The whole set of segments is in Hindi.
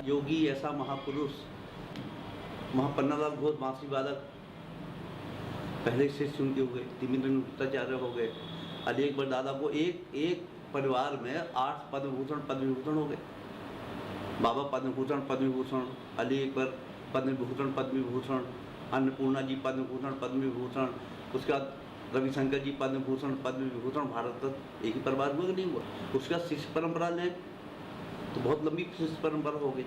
योगी ऐसा महापुरुष, महापन्नालाल घोष बांसुरी वादक पहले शिष्य उनके हो गए, तिमिंद्र भट्टाचार्य हो गए। अली अकबर दादा को एक परिवार में 8 पद्म विभूषण हो गए। बाबा पद्म विभूषण, अली अकबर पद्म विभूषण, अन्नपूर्णा जी पद्म विभूषण, उसके बाद रविशंकर जी पद्म विभूषण। भारत तक एक ही परिवार हुआ कि नहीं हुआ। उसका शिष्य परंपरा लें तो बहुत लंबी शिष्य परंपरा हो गई।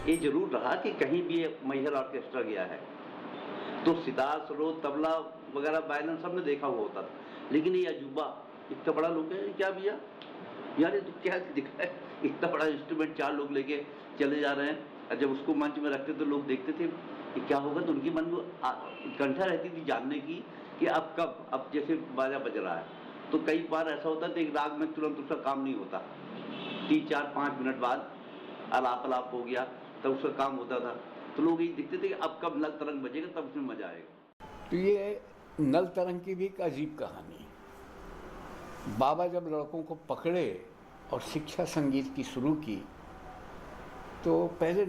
ये जरूर रहा कि कहीं भी मैहर ऑर्केस्ट्रा गया है तो सितार, सरोद, तबला वगैरह वायलिन सब ने देखा हुआ होता था, लेकिन ये अजूबा इतना बड़ा लोग है, क्या भैया यार ये तो क्या दिख रहा है, इतना बड़ा इंस्ट्रूमेंट 4 लोग लेके चले जा रहे हैं। और जब उसको मंच में रखते तो लोग देखते थे कि क्या होगा, तो उनकी मन में उत्कंठा रहती थी जानने की कि अब जैसे बाजा बज रहा है तो कई बार ऐसा होता था एक राग में तुरंत उसका काम नहीं होता, 3, 4, 5 मिनट बाद अलाप हो गया तब उसका काम होता था। तो लोग ये दिखते थे कि अब कब नल तरंग बजेगा तब उसमें मजा आएगा। तो ये नल तरंग की भी एक अजीब कहानी है। बाबा जब लड़कों को पकड़े और शिक्षा संगीत की शुरू की तो पहले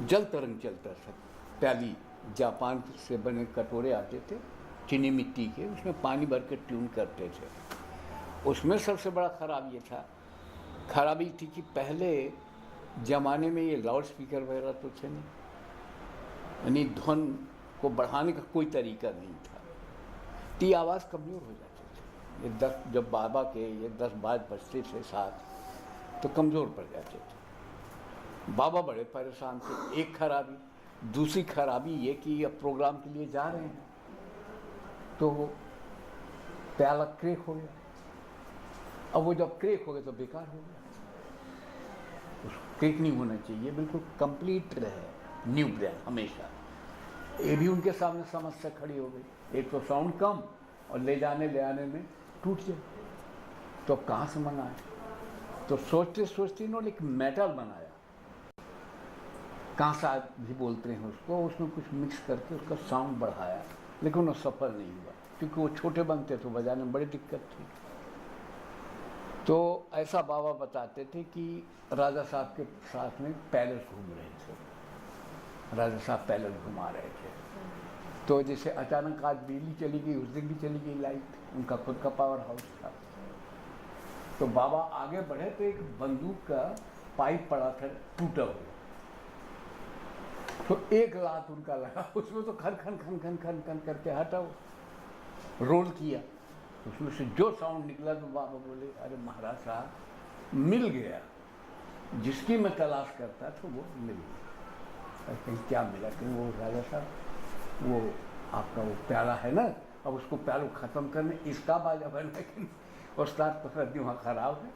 जल तरंग चलता था। प्याली, जापान से बने कटोरे आते थे चीनी मिट्टी के, उसमें पानी भर के ट्यून करते थे। उसमें सबसे बड़ा खराबी थी कि पहले ज़माने में ये लाउड स्पीकर वगैरह तो थे नहीं, यानी ध्वन को बढ़ाने का कोई तरीका नहीं था, तो आवाज़ कमज़ोर हो जाती थी। ये 10 जब बाबा के ये 10 बाज बजते थे साथ तो कमज़ोर पड़ जाते थे। बाबा बड़े परेशान थे। एक खराबी, दूसरी खराबी ये कि अब प्रोग्राम के लिए जा रहे हैं तो प्याला क्रैक हो गया। अब वो जब क्रैक हो गया तो बेकार हो गया, क्रैक नहीं होना चाहिए, बिल्कुल कंप्लीट रहे न्यू ब्रेन हमेशा। ये भी उनके सामने समस्या खड़ी हो गई, एक तो साउंड कम और ले आने में टूट जाए, तो अब कहाँ से मंगाए। तो सोचते इन्होंने एक मेटल बनाया, कांसा भी बोलते हैं उसको, उसमें कुछ मिक्स करके उसका साउंड बढ़ाया, लेकिन वो सफल नहीं हुआ क्योंकि वो छोटे बनते तो बजाने में बड़ी दिक्कत थी। तो ऐसा बाबा बताते थे कि राजा साहब के साथ में पैलेस घूम रहे थे, राजा साहब पैलेस घुमा रहे थे, तो जैसे अचानक आज बिजली चली गई, उस दिन भी चली गई लाइट, उनका खुद का पावर हाउस था। तो बाबा आगे बढ़े तो एक बंदूक का पाइप पड़ा था टूटा हुआ, तो एक लात उनका लगा, उसमें तो खन करके हटा, रोल किया, उसमें से जो साउंड निकला तो बाबा बोले अरे महाराज साहब मिल गया, जिसकी मैं तलाश करता था वो मिल गया। कहीं क्या मिला कि वो राजा साहब वो आपका वो प्याला है ना, अब उसको प्यालो ख़त्म करने इसका बाजा बनेगा कि उस्ताद पकड़ दी वहाँ ख़राब है,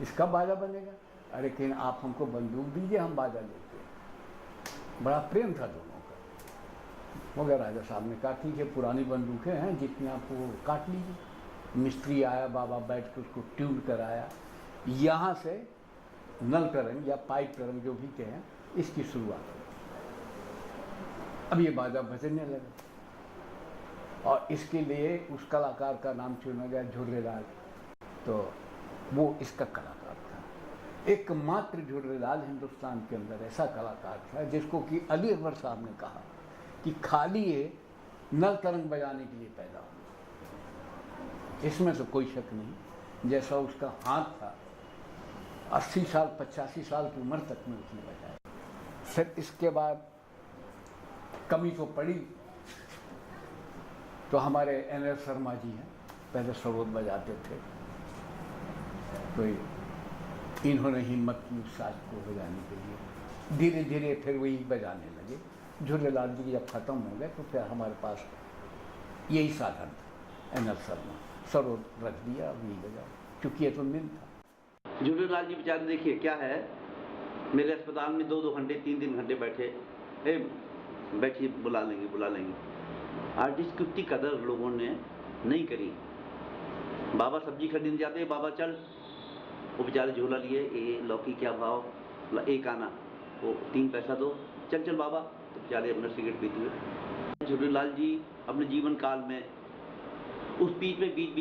इसका बाजा बनेगा। अरे लेकिन आप हमको बंदूक दीजिए, हम बाजा लेते हैं। बड़ा प्रेम था दोनों का। मगर राजा साहब ने कहा ठीक है, पुरानी बंदूकें हैं, जितनी आपको काट लीजिए। मिस्त्री आया, बाबा बैठ के उसको ट्यून कराया, यहाँ से नल तरंग या पाइप तरंग जो भी कहें, इसकी शुरुआत हुई। अब ये बाजा बजने लगा और इसके लिए उस कलाकार का नाम चुना गया झुर्रेलाल, तो वो इसका कलाकार था। एकमात्र झुर्रेलाल हिंदुस्तान के अंदर ऐसा कलाकार था जिसको कि अली अकबर साहब ने कहा कि खाली ये नल तरंग बजाने के लिए पैदा हुआ, इसमें तो कोई शक नहीं। जैसा उसका हाथ था, 80 साल 85 साल की उम्र तक में उसने बजाया। फिर इसके बाद कमी तो पड़ी, तो हमारे NL शर्मा जी हैं, पहले सरोद बजाते थे, तो इन्होंने हिम्मत की उस साज को बजाने के लिए। धीरे धीरे फिर वही बजाने लगे। झूलेलाल जी जब ख़त्म हो गए तो फिर हमारे पास यही साधन था, NL शर्मा, सरोद रख दिया, अब यही बजाओ, क्योंकि ये तो मिल था। झूलेलाल जी बेचारे देखिए क्या है मेरे अस्पताल में 2-2 घंटे 3-3 घंटे बैठे, ए बैठिए बुला लेंगे। आर्टिस्ट की उतनी कदर लोगों ने नहीं करी। बाबा सब्जी खरीदने जाते हैं, बाबा चल, वो बेचारे झोला लिए, ये लौकी क्या भाव, एक आना, वो 3 पैसा दो, चल बाबा, तो बेचारे अपना सिगरेट पीते हुए। झूलेलाल जी अपने जीवन काल में उस बीच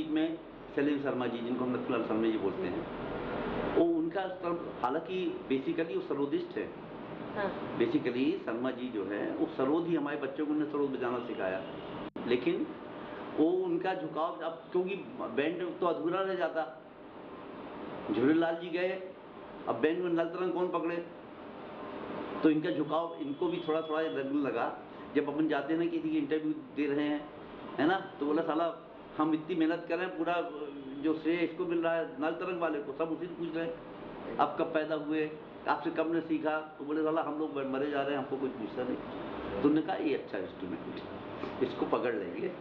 में सलीम शर्मा जी, जिनको हम नथुलाल शर्मा जी बोलते हैं, वो उनका हालांकि बेसिकली वो सरोदिस्ट है। हाँ। बेसिकली शर्मा जी जो है वो सरोद ही, हमारे बच्चों को उन्होंने सरोद बजाना सिखाया, लेकिन वो उनका झुकाव अब क्योंकि बैंड तो अधूरा रह जाता। झूलेलाल जी गए, अब बैंड में नल तरंग कौन पकड़े, तो इनका झुकाव इनको भी थोड़ा लगने लगा। जब अपन जाते हैं ना, किसी की इंटरव्यू दे रहे हैं, है ना, तो बोला साला हम इतनी मेहनत कर रहे हैं, पूरा जो श्रेय इसको मिल रहा है, नल तरंग वाले को, सब उसी से पूछ रहे हैं आप कब पैदा हुए, आपसे कब ने सीखा, तो बोले साला हम लोग मरे जा रहे हैं, हमको कुछ पूछता नहीं। तो उन्होंने कहा ये अच्छा इंस्ट्रूमेंट, इसको पकड़ लेंगे।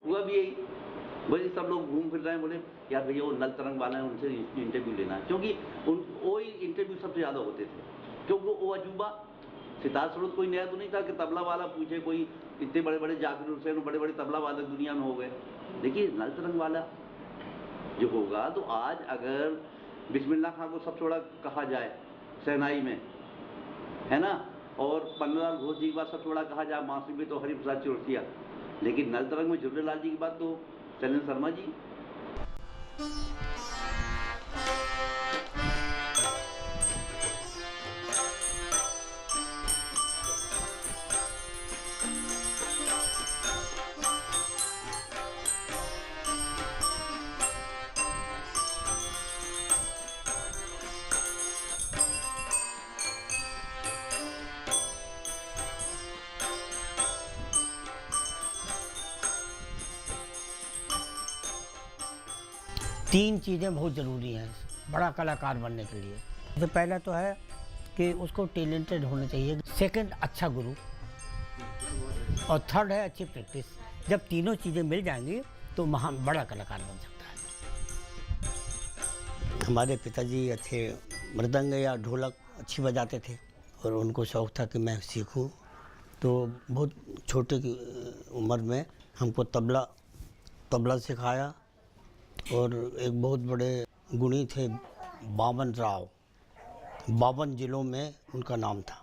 हुआ भी यही, वही सब लोग घूम फिर रहे हैं, बोले यार भैया वो नल तरंग वाले हैं, उनसे इंटरव्यू लेना है, क्योंकि वो ही इंटरव्यू सबसे ज़्यादा होते थे, क्योंकि वो अजूबा सितार स्रोत कोई नया तो नहीं था कि तबला वाला पूछे, कोई इतने बड़े जाकिर हुसैन बड़े तबला वाले दुनिया में हो गए। देखिए नल तरंग वाला जो होगा, तो आज अगर बिस्मिल्लाह खां को सबसे बड़ा कहा जाए शहनाई में, है ना, और पन्नालाल घोष जी की बात सबसे बड़ा कहा जाए मासी में, तो हरिप्रसाद चौरसिया, लेकिन नल तरंग में झूलेलाल जी की बात तो सलीम शर्मा जी। तीन चीज़ें बहुत ज़रूरी हैं बड़ा कलाकार बनने के लिए। सबसे पहला तो है कि उसको टैलेंटेड होना चाहिए, सेकंड अच्छा गुरु, और थर्ड है अच्छी प्रैक्टिस। जब तीनों चीज़ें मिल जाएंगी तो महान बड़ा कलाकार बन सकता है। हमारे पिताजी अच्छे मृदंग या ढोलक अच्छी बजाते थे और उनको शौक़ था कि मैं सीखूं, तो बहुत छोटे की उम्र में हमको तबला सिखाया। और एक बहुत बड़े गुणी थे बावन राव, 52 जिलों में उनका नाम था,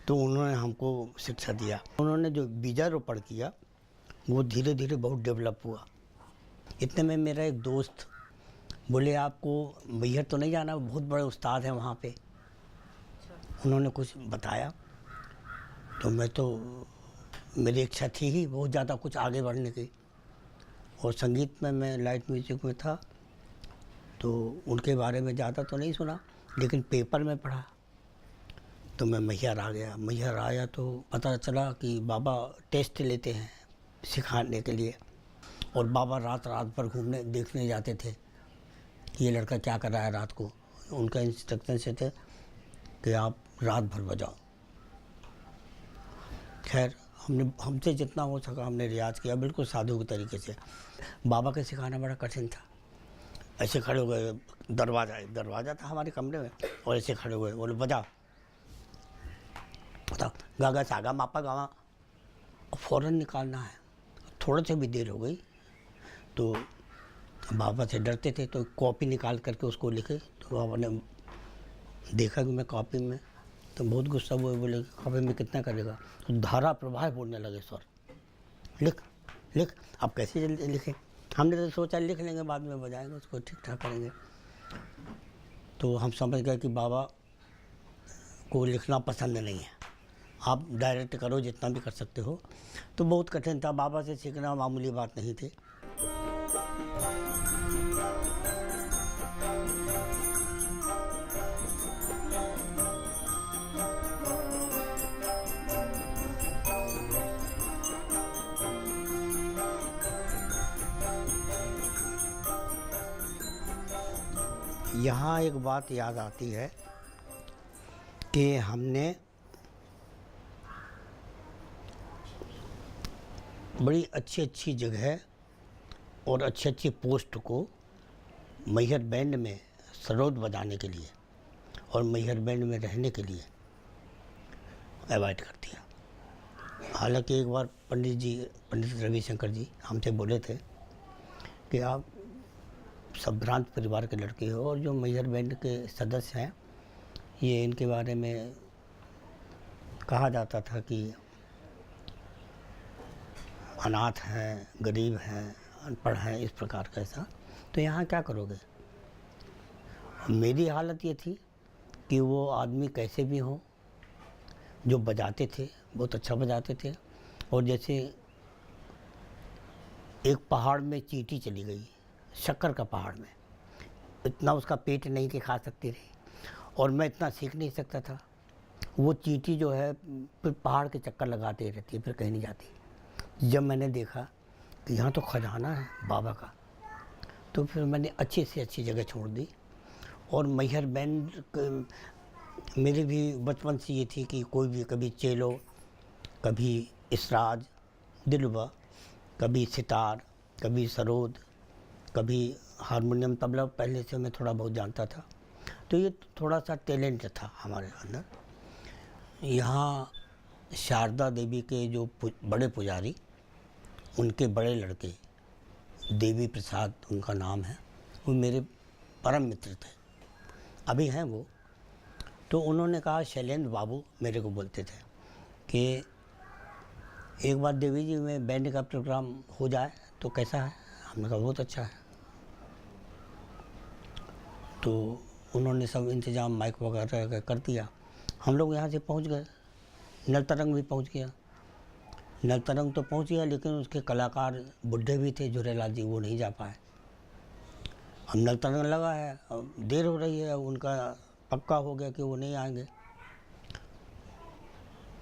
तो उन्होंने हमको शिक्षा दिया। उन्होंने जो बीजारोपण किया वो धीरे धीरे बहुत डेवलप हुआ। इतने में मेरा एक दोस्त बोले आपको मैहर तो नहीं जाना, बहुत बड़े उस्ताद हैं वहाँ पे। उन्होंने कुछ बताया तो मैं तो, मेरी इच्छा थी ही बहुत ज़्यादा कुछ आगे बढ़ने की, और संगीत में मैं लाइट म्यूजिक में था, तो उनके बारे में ज़्यादा तो नहीं सुना, लेकिन पेपर में पढ़ा तो मैं मैहर आ गया। मैहर आया तो पता चला कि बाबा टेस्ट लेते हैं सिखाने के लिए, और बाबा रात भर घूमने देखने जाते थे कि ये लड़का क्या कर रहा है रात को। उनका इंस्ट्रक्शन से थे कि आप रात भर बजाओ। खैर हमसे जितना हो सका हमने रियाज़ किया, बिल्कुल साधु के तरीके से। बाबा के सिखाना बड़ा कठिन था। ऐसे खड़े हो गए, दरवाज़ा था हमारे कमरे में, और ऐसे खड़े हुए, बोले बजा, बताओ गागा सागा मापा गावा, और फ़ौरन निकालना है। थोड़ा सा भी देर हो गई तो बाबा से डरते थे, तो कॉपी निकाल करके उसको लिखे। तो बाबा ने देखा कि मैं कॉपी में, तो बहुत गुस्सा हुए, बोले कॉपी में कितना करेगा। तो धारा प्रवाह बोलने लगे, सर लिख अब कैसे जल्दी लिखें। हमने तो सोचा लिख लेंगे बाद में बजाएंगे, उसको ठीक ठाक करेंगे। तो हम समझ गए कि बाबा को लिखना पसंद नहीं है, आप डायरेक्ट करो जितना भी कर सकते हो। तो बहुत कठिन था, बाबा से सीखना मामूली बात नहीं थी। यहाँ एक बात याद आती है कि हमने बड़ी अच्छी जगह और अच्छी पोस्ट को मैहर बैंड में सरोद बजाने के लिए और मैहर बैंड में रहने के लिए अवॉइड कर दिया। हालांकि एक बार पंडित रविशंकर जी हमसे बोले थे कि आप संभ्रांत परिवार के लड़के हो और जो मैहर बैंड के सदस्य हैं ये इनके बारे में कहा जाता था कि अनाथ हैं, गरीब हैं, अनपढ़ हैं, इस प्रकार का ऐसा, तो यहाँ क्या करोगे। मेरी हालत ये थी कि वो आदमी कैसे भी हो, जो बजाते थे बहुत अच्छा बजाते थे, और जैसे एक पहाड़ में चींटी चली गई, शक्कर का पहाड़ में, इतना उसका पेट नहीं कि खा सकती रही, और मैं इतना सीख नहीं सकता था। वो चींटी जो है फिर पहाड़ के चक्कर लगाते रहती है, फिर कहीं नहीं जाती। जब मैंने देखा कि यहाँ तो खजाना है बाबा का, तो फिर मैंने अच्छी से अच्छी जगह छोड़ दी। और मैहर बैंड मेरे भी बचपन से ये थी कि कोई भी, कभी चेलो, कभी इसराज, दिलवा, कभी सितार, कभी सरोद, कभी हारमोनियम, तबला पहले से मैं थोड़ा बहुत जानता था। तो ये थोड़ा सा टैलेंट था हमारे अंदर। यहाँ शारदा देवी के जो बड़े पुजारी, उनके बड़े लड़के देवी प्रसाद उनका नाम है, वो मेरे परम मित्र थे, अभी हैं वो। तो उन्होंने कहा, शैलेंद्र बाबू मेरे को बोलते थे कि एक बार देवी जी में बैंड का प्रोग्राम हो जाए तो कैसा है। हमने कहा बहुत अच्छा है। तो उन्होंने सब इंतज़ाम माइक वगैरह कर दिया। हम लोग यहाँ से पहुँच गए, नलतरंग भी पहुँच गया। नलतरंग तो पहुँच गया, लेकिन उसके कलाकार बुढ़े भी थे, झूलेलाल जी, वो नहीं जा पाए। अब नलतरंग लगा है, अब देर हो रही है, उनका पक्का हो गया कि वो नहीं आएंगे।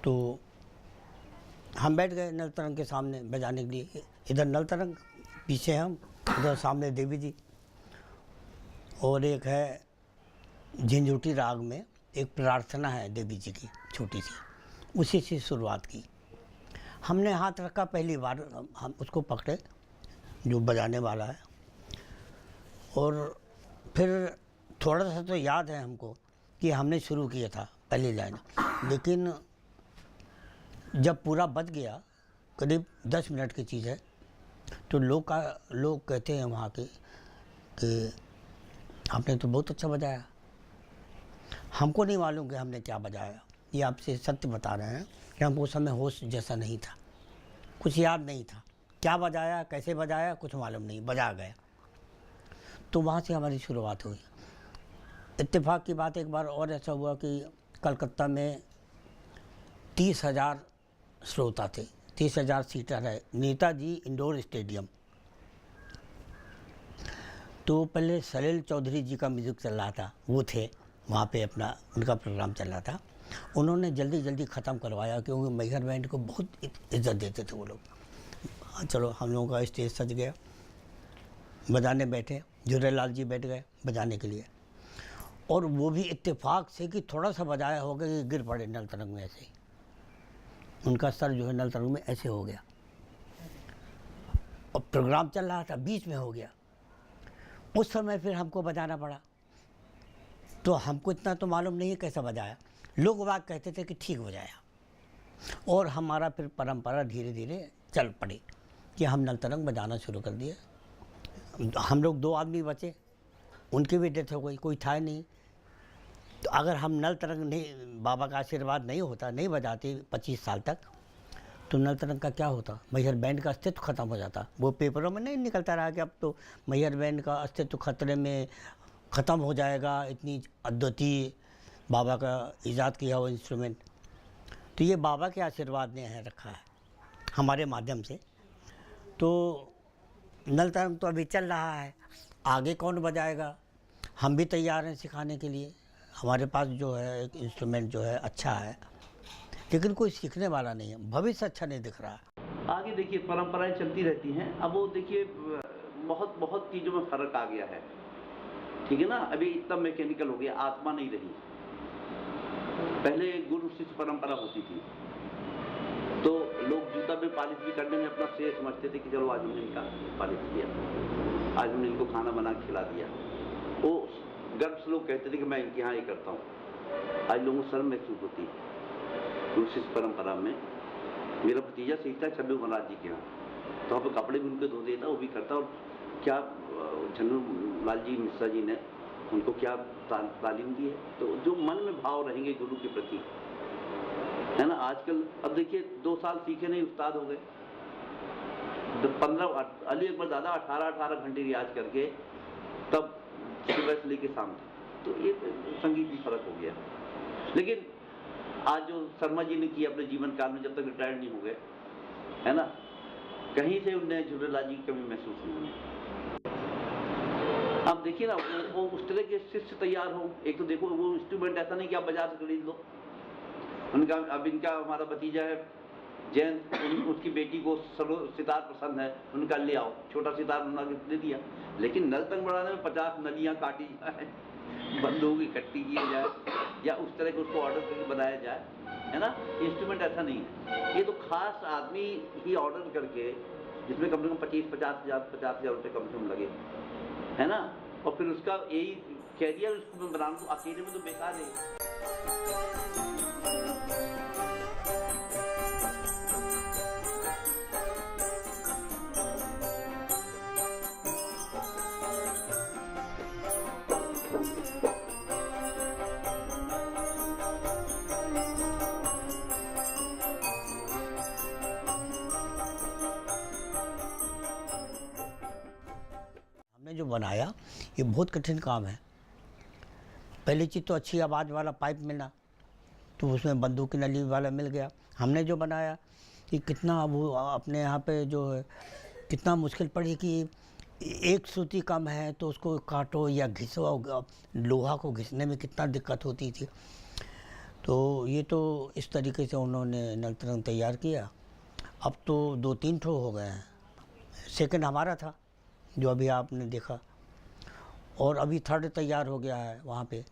तो हम बैठ गए नलतरंग के सामने बजाने के लिए। इधर नलतरंग, पीछे हम, उधर सामने देवी जी। और एक है झिंझुटी राग में एक प्रार्थना है देवी जी की, छोटी सी, उसी से शुरुआत की। हमने हाथ रखा, पहली बार हम उसको पकड़े जो बजाने वाला है, और फिर थोड़ा सा तो याद है हमको कि हमने शुरू किया था पहली लाइन, लेकिन जब पूरा बज गया, करीब 10 मिनट की चीज़ है, तो लोग कहते हैं वहाँ के कि आपने तो बहुत अच्छा बजाया। हमको नहीं मालूम कि हमने क्या बजाया, ये आपसे सत्य बता रहे हैं कि हमको उस समय होश जैसा नहीं था, कुछ याद नहीं था, क्या बजाया, कैसे बजाया, कुछ मालूम नहीं, बजा गया। तो वहाँ से हमारी शुरुआत हुई। इत्तेफाक की बात, एक बार और ऐसा हुआ कि कलकत्ता में 30,000 श्रोता थे, 30,000 सीटर है, नेताजी इंडोर स्टेडियम। तो पहले सलील चौधरी जी का म्यूज़िक चल रहा था, वो थे वहाँ पे, अपना उनका प्रोग्राम चल रहा था। उन्होंने जल्दी जल्दी ख़त्म करवाया, क्योंकि मैहर बैंड को बहुत इज्जत देते थे वो लोग। चलो, हम लोगों का स्टेज सज गया, बजाने बैठे, झूलेलाल जी बैठ गए बजाने के लिए, और वो भी इत्तेफाक से कि थोड़ा सा बजाया होगा कि गिर पड़े नलतरंग में ऐसे ही। उनका सर जो है नलतरंग में ऐसे हो गया, और प्रोग्राम चल रहा था, बीच में हो गया। उस समय फिर हमको बजाना पड़ा। तो हमको इतना तो मालूम नहीं है कैसा बजाया, लोग बात कहते थे कि ठीक बजाया, और हमारा फिर परंपरा धीरे धीरे चल पड़ी कि हम नलतरंग बजाना शुरू कर दिए। हम लोग 2 आदमी बचे, उनकी भी डेथ हो गई, कोई था नहीं। तो अगर हम नलतरंग नहीं, बाबा का आशीर्वाद नहीं होता, नहीं बजाते 25 साल तक, तो नलतरंग का क्या होता, मैहर बैंड का अस्तित्व खत्म हो जाता। वो पेपरों में नहीं निकलता रहा कि अब तो मैहर बैंड का अस्तित्व खतरे में, ख़त्म हो जाएगा, इतनी अद्वितीय बाबा का ईजाद किया हुआ इंस्ट्रूमेंट। तो ये बाबा के आशीर्वाद ने है रखा है हमारे माध्यम से। तो नलतरंग तो अभी चल रहा है, आगे कौन बजाएगा, हम भी तैयार हैं सिखाने के लिए। हमारे पास जो है एक इंस्ट्रूमेंट जो है अच्छा है, लेकिन कोई सीखने वाला नहीं है, भविष्य अच्छा नहीं दिख रहा है। आगे देखिए, परंपराएं चलती रहती हैं। अब वो देखिए, बहुत बहुत चीज़ों में फ़र्क आ गया है, ठीक है ना। अभी इतना मैकेनिकल हो गया, आत्मा नहीं रही। पहले गुरु शिष्य परंपरा होती थी, तो लोग जूता में पालिश भी करने में अपना श्रेय समझते थे कि चलो आज हमने इनका पालिश किया, आज हमने इनको खाना बना के खिला दिया। वो गर्व से लोग कहते थे कि मैं इनके यहाँ ये करता हूँ। आज लोगों को शर्म महसूस होती है। दूसरी परंपरा में मेरा भतीजा सीखता है छल्लू महाराज जी के यहाँ, तो वहाँ पर कपड़े भी उनके धो देता, वो भी करता। और क्या छल्लू लाल जी मिश्रा जी ने उनको क्या तालीम दी है। तो जो मन में भाव रहेंगे गुरु के प्रति, है ना। आजकल अब देखिए 2 साल सीखे नहीं, उस्ताद हो गए। 15 अली अकबर दादा 18 घंटे रियाज करके तब सुबह से लेके शाम तक, तो ये संगीत में फर्क हो गया। लेकिन आज जो शर्मा जी ने किया अपने जीवन काल में, जब तक रिटायर्ड नहीं हो गए, है ना, कहीं से उन्हें झूलेलाल जी की कमी महसूस नहीं हुई। अब देखिए ना, वो उस तरह के शिष्य तैयार हो। एक तो देखो वो इंस्ट्रूमेंट ऐसा नहीं कि आप बाजार से खरीद लो। उनका अब इनका हमारा भतीजा है जयंत, उसकी बेटी को सितार पसंद है, उनका ले आओ, छोटा सितार उन्होंने दे दिया। लेकिन नल तंग बढ़ाने में 50 नलियाँ काटी जाए, बंदूक इकट्ठी किए जाए, या उस तरह के उसको ऑर्डर करके बनाया जाए, है ना। इंस्ट्रूमेंट ऐसा नहीं है। ये तो खास आदमी ही ऑर्डर करके, जिसमें कम से कम 50,000 रुपये कम से कम लगे, है ना। और फिर उसका यही कैरियर उसको बनाना, तो अकेले में तो बेकार है। हमने जो बनाया ये बहुत कठिन काम है। पहली चीज़ तो अच्छी आवाज़ वाला पाइप मिला, तो उसमें बंदूक की नली वाला मिल गया। हमने जो बनाया कि कितना वो अपने यहाँ पे जो है कितना मुश्किल पड़ी कि एक सूती कम है तो उसको काटो या घिसो, लोहा को घिसने में कितना दिक्कत होती थी। तो ये तो इस तरीके से उन्होंने नल तरंग तैयार किया। अब तो 2-3 ठो हो गए हैं। सेकंड हमारा था जो अभी आपने देखा, और अभी थर्ड तैयार हो गया है वहाँ पे।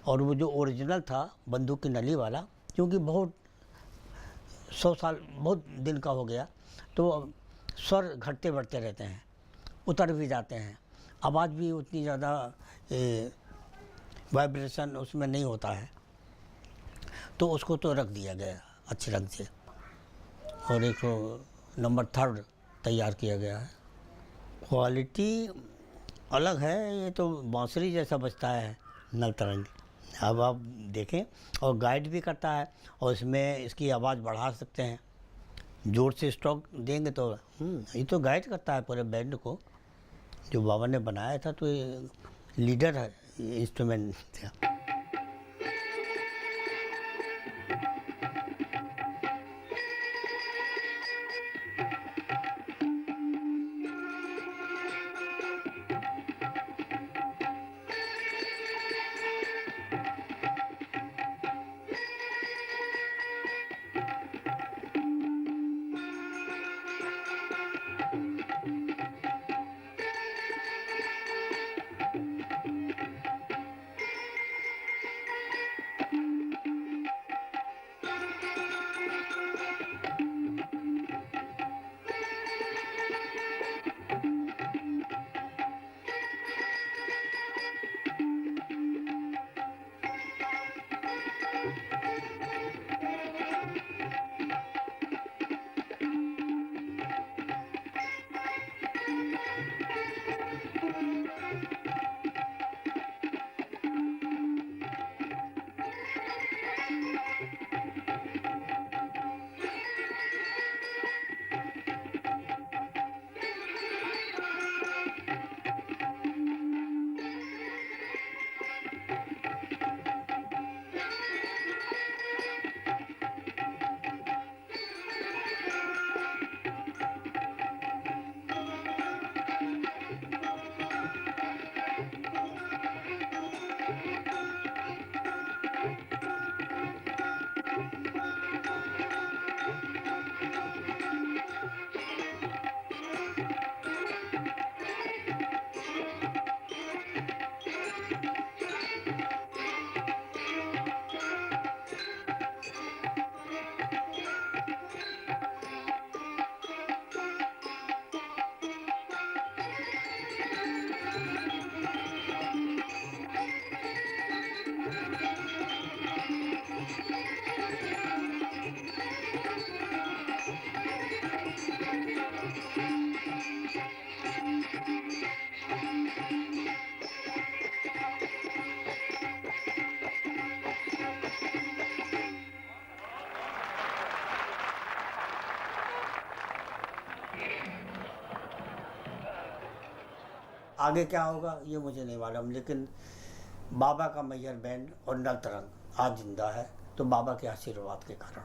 और वो जो ओरिजिनल था बंदूक की नली वाला, क्योंकि बहुत 100 साल बहुत दिन का हो गया, तो स्वर घटते बढ़ते रहते हैं, उतर भी जाते हैं, आवाज़ भी उतनी ज़्यादा वाइब्रेशन उसमें नहीं होता है, तो उसको तो रख दिया गया अच्छे ढंग से। और एक नंबर 3 तैयार किया गया है। क्वालिटी अलग है, ये तो बांसुरी जैसा बजता है नल तरंग। अब आप देखें, और गाइड भी करता है, और इसमें इसकी आवाज़ बढ़ा सकते हैं। जोर से स्ट्रोक देंगे तो ये तो गाइड करता है पूरे बैंड को। जो बाबा ने बनाया था, तो ये लीडर है इंस्ट्रूमेंट था। आगे क्या होगा ये मुझे नहीं मालूम, लेकिन बाबा का मैहर बैंड और नल तरंग आज जिंदा है, तो बाबा के आशीर्वाद के कारण।